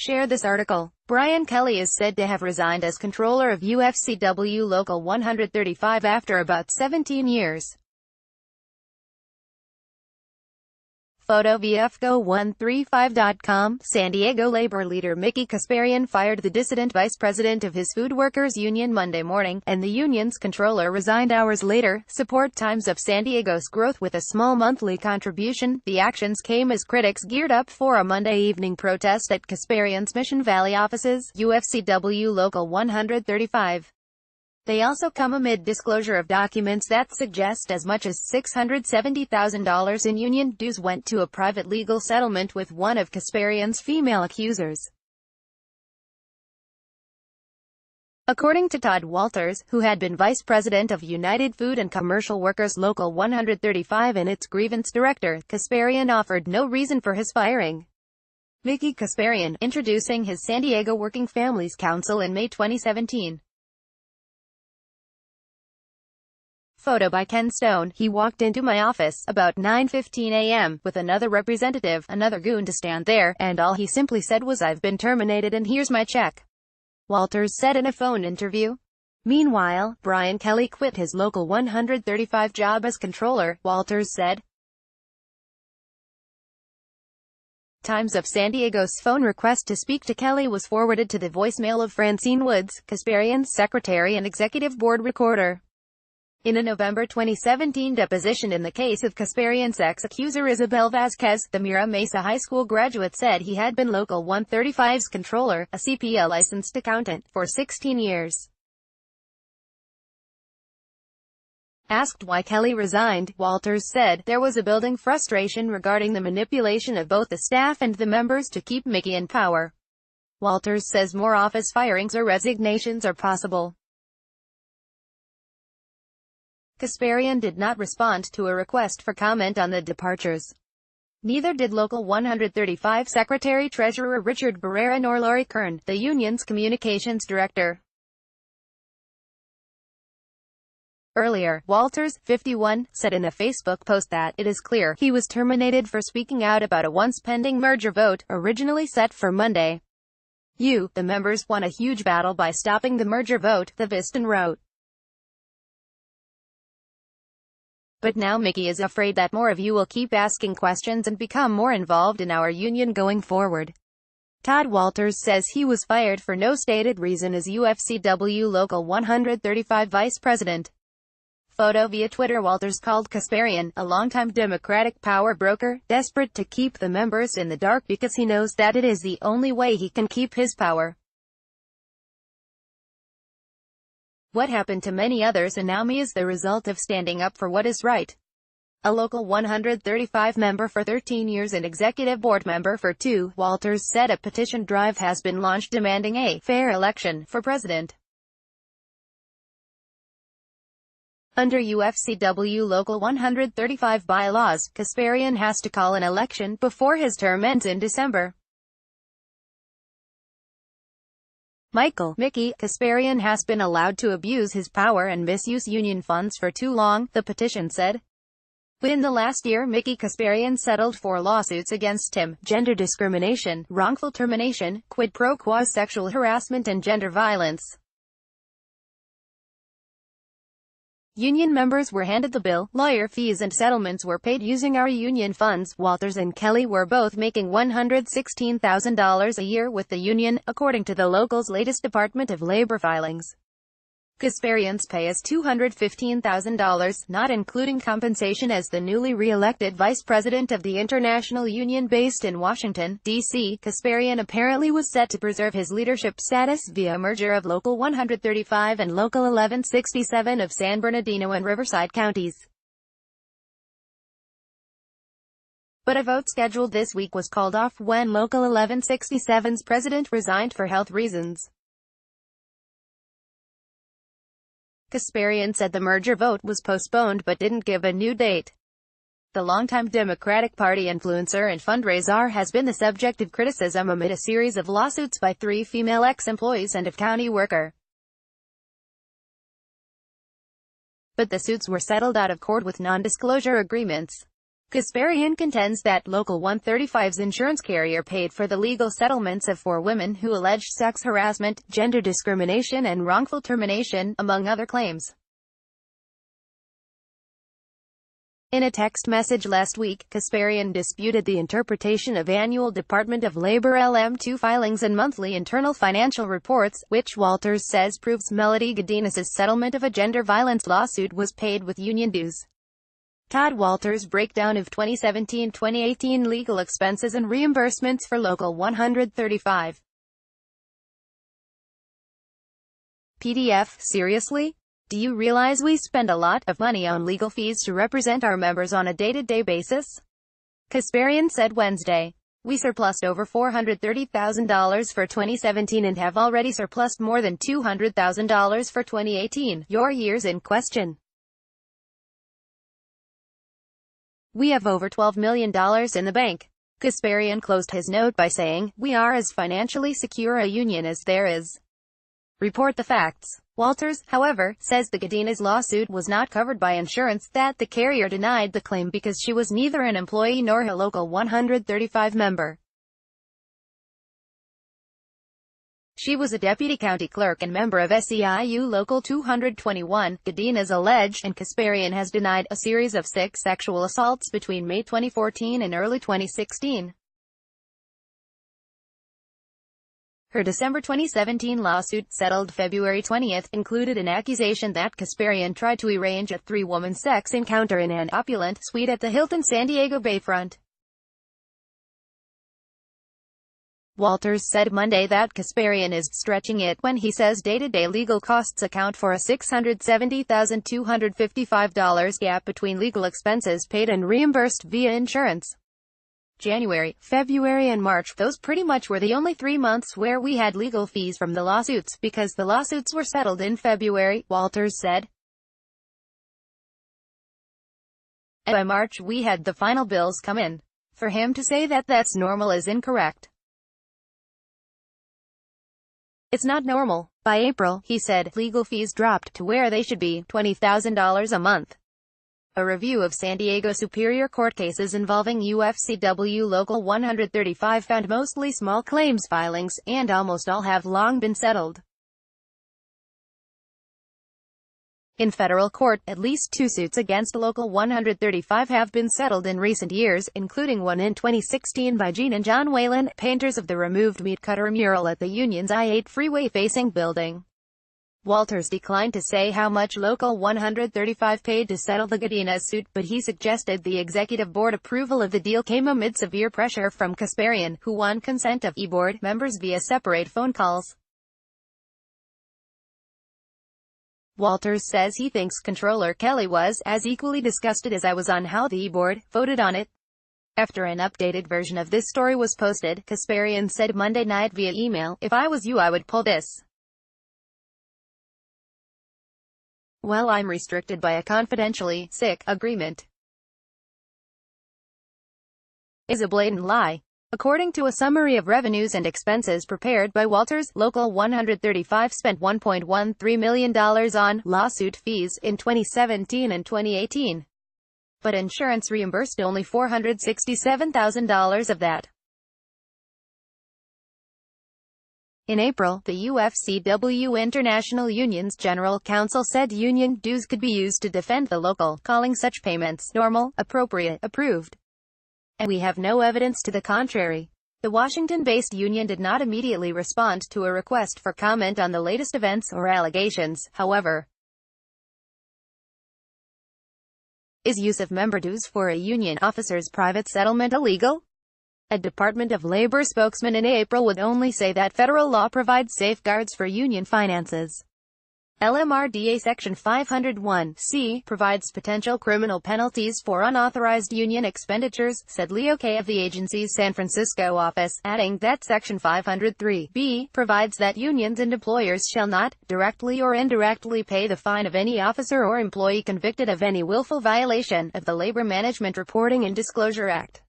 Share this article. Brian Kelly is said to have resigned as controller of UFCW Local 135 after about 17 years. Photo via UFCW135.com. San Diego labor leader Mickey Kasparian fired the dissident vice president of his food workers union Monday morning, and the union's controller resigned hours later. Support Times of San Diego's growth with a small monthly contribution. The actions came as critics geared up for a Monday evening protest at Kasparian's Mission Valley offices, UFCW Local 135. They also come amid disclosure of documents that suggest as much as $670,000 in union dues went to a private legal settlement with one of Kasparian's female accusers. According to Todd Walters, who had been vice president of United Food and Commercial Workers Local 135 and its grievance director, Kasparian offered no reason for his firing. Mickey Kasparian, introducing his San Diego Working Families Council in May 2017. Photo by Ken Stone. He walked into my office, about 9:15 a.m., with another representative, another goon to stand there, and all he simply said was, "I've been terminated and here's my check," Walters said in a phone interview. Meanwhile, Brian Kelly quit his Local 135 job as controller, Walters said. Times of San Diego's phone request to speak to Kelly was forwarded to the voicemail of Francine Woods, Kasparian's secretary and executive board recorder. In a November 2017 deposition in the case of Kasparian's ex-accuser Isabel Vasquez, the Mira Mesa High School graduate said he had been Local 135's controller, a CPA licensed accountant, for 16 years. Asked why Kelly resigned, Walters said, "There was a building frustration regarding the manipulation of both the staff and the members to keep Mickey in power." Walters says more office firings or resignations are possible. Kasparian did not respond to a request for comment on the departures. Neither did Local 135 Secretary-Treasurer Richard Barrera nor Lori Kern, the union's communications director. Earlier, Walters, 51, said in a Facebook post that, "It is clear he was terminated for speaking out about a once-pending merger vote, originally set for Monday. The members won a huge battle by stopping the merger vote," the Dissident wrote. "But now Mickey is afraid that more of you will keep asking questions and become more involved in our union going forward." Todd Walters says he was fired for no stated reason as UFCW Local 135 vice president. Photo via Twitter. Walters called Kasparian, a longtime Democratic power broker, desperate to keep the members in the dark because he knows that it is the only way he can keep his power. "What happened to many others and now me is the result of standing up for what is right." A Local 135 member for 13 years and executive board member for 2, Walters said a petition drive has been launched demanding a fair election for president. Under UFCW Local 135 bylaws, Kasparian has to call an election before his term ends in December. Mickey Kasparian has been allowed to abuse his power and misuse union funds for too long, the petition said. Within the last year, Mickey Kasparian settled 4 lawsuits against him: gender discrimination, wrongful termination, quid pro quo, sexual harassment and gender violence. Union members were handed the bill, lawyer fees and settlements were paid using our union funds. Walters and Kelly were both making $116,000 a year with the union, according to the local's latest Department of Labor filings. Kasparian's pay is $215,000, not including compensation as the newly re-elected vice president of the International Union based in Washington, D.C. Kasparian apparently was set to preserve his leadership status via a merger of Local 135 and Local 1167 of San Bernardino and Riverside counties. But a vote scheduled this week was called off when Local 1167's president resigned for health reasons. Kasparian said the merger vote was postponed but didn't give a new date. The longtime Democratic Party influencer and fundraiser has been the subject of criticism amid a series of lawsuits by 3 female ex-employees and a county worker. But the suits were settled out of court with non-disclosure agreements. Kasparian contends that Local 135's insurance carrier paid for the legal settlements of 4 women who alleged sex harassment, gender discrimination and wrongful termination, among other claims. In a text message last week, Kasparian disputed the interpretation of annual Department of Labor LM2 filings and monthly internal financial reports, which Walters says proves Melody Godinez's settlement of a gender violence lawsuit was paid with union dues. Todd Walters' breakdown of 2017-2018 legal expenses and reimbursements for Local 135. PDF. Seriously? Do you realize we spend a lot of money on legal fees to represent our members on a day-to-day basis? Kasparian said Wednesday. We surplused over $430,000 for 2017 and have already surplused more than $200,000 for 2018, your years in question. We have over $12 million in the bank. Kasparian closed his note by saying, "We are as financially secure a union as there is." Report the facts. Walters, however, says the Godinez lawsuit was not covered by insurance, that the carrier denied the claim because she was neither an employee nor a Local 135 member. She was a deputy county clerk and member of SEIU Local 221, Godinez alleged, and Kasparian has denied a series of 6 sexual assaults between May 2014 and early 2016. Her December 2017 lawsuit, settled February 20, included an accusation that Kasparian tried to arrange a 3-woman sex encounter in an opulent suite at the Hilton San Diego Bayfront. Walters said Monday that Kasparian is stretching it when he says day-to-day legal costs account for a $670,255 gap between legal expenses paid and reimbursed via insurance. January, February and March, those pretty much were the only 3 months where we had legal fees from the lawsuits, because the lawsuits were settled in February, Walters said. And by March we had the final bills come in. For him to say that that's normal is incorrect. It's not normal. By April, he said, legal fees dropped to where they should be, $20,000 a month. A review of San Diego Superior Court cases involving UFCW Local 135 found mostly small claims filings, and almost all have long been settled. In federal court, at least 2 suits against Local 135 have been settled in recent years, including one in 2016 by Gene and John Whalen, painters of the removed meat cutter mural at the union's I-8 freeway-facing building. Walters declined to say how much Local 135 paid to settle the Godinez suit, but he suggested the executive board approval of the deal came amid severe pressure from Kasparian, who won consent of e-board members via separate phone calls. Walters says he thinks Comptroller Kelly was as equally disgusted as I was on how the e-board voted on it. After an updated version of this story was posted, Kasparian said Monday night via email, "If I was you I would pull this. Well, I'm restricted by a confidentially sick agreement. Is a blatant lie." According to a summary of revenues and expenses prepared by Walters, Local 135 spent $1.13 million on lawsuit fees in 2017 and 2018. But insurance reimbursed only $467,000 of that. In April, the UFCW International Union's General Counsel said union dues could be used to defend the local, calling such payments normal, appropriate, approved. And we have no evidence to the contrary. The Washington-based union did not immediately respond to a request for comment on the latest events or allegations, however. Is use of member dues for a union officer's private settlement illegal? A Department of Labor spokesman in April would only say that federal law provides safeguards for union finances. LMRDA Section 501(c) provides potential criminal penalties for unauthorized union expenditures, said Leo Kay of the agency's San Francisco office, adding that Section 503(b) provides that unions and employers shall not, directly or indirectly, pay the fine of any officer or employee convicted of any willful violation of the Labor Management Reporting and Disclosure Act.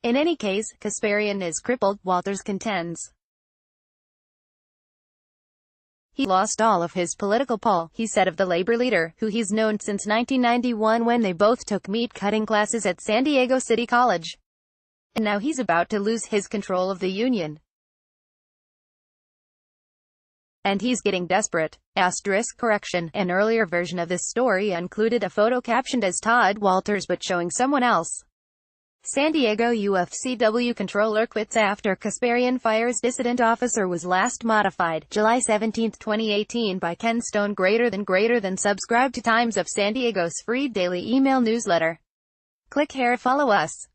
In any case, Kasparian is crippled, Walters contends. He lost all of his political pull, he said of the labor leader, who he's known since 1991 when they both took meat-cutting classes at San Diego City College. And now he's about to lose his control of the union. And he's getting desperate. Correction. An earlier version of this story included a photo captioned as Todd Walters but showing someone else. San Diego UFCW Comptroller quits after Kasparian fires Dissident officer was last modified, July 17, 2018 by Ken Stone. Greater than subscribe to Times of San Diego's free daily email newsletter. Click here, follow us.